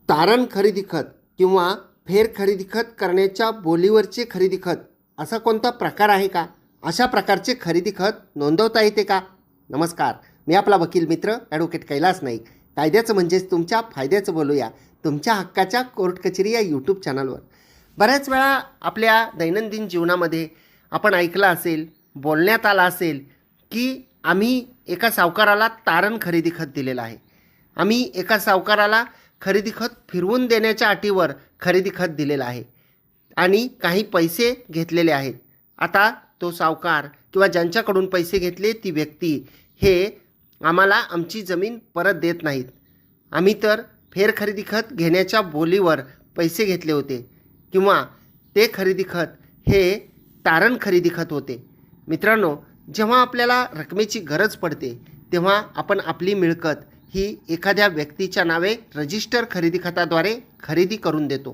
तारण खरेदी खत किंवा फेर खरेदी खत करण्याच्या बोलीवरचे खरेदी खत असा कोणता प्रकार आहे का? अशा प्रकारचे खरेदी खत नोंदवता येते का? नमस्कार, मी आपला वकील मित्र ॲडव्होकेट कैलास नाईक. कायद्याचं म्हणजेच तुमच्या फायद्याचं बोलूया तुमच्या हक्काच्या कोर्ट कचेरी या यूट्यूब चॅनलवर. बऱ्याच वेळा आपल्या दैनंदिन जीवनामध्ये आपण ऐकलं असेल, बोलण्यात आलं असेल की आम्ही एका सावकाराला तारण खरेदी खत दिलेलं आहे. आम्ही एका सावकाराला खरेदी खत फिरवून देण्याच्या अटीवर खरेदी खत दिलेलं आहे आणि काही पैसे घेतलेले आहेत. आता तो सावकार किंवा ज्यांच्याकडून पैसे घेतले ती व्यक्ती हे आम्हाला आमची जमीन परत देत नाहीत. आम्ही तर फेर खरेदी खत घेण्याच्या बोलीवर पैसे घेतले होते किंवा ते खरेदी खत हे तारण खरेदी खत होते. मित्रांनो, जेव्हा आपल्याला रकमेची गरज पडते तेव्हा आपण आपली मिळकत ही एखाद्या व्यक्तीच्या नावे रजिस्टर खरेदी खताद्वारे खरेदी करून देतो.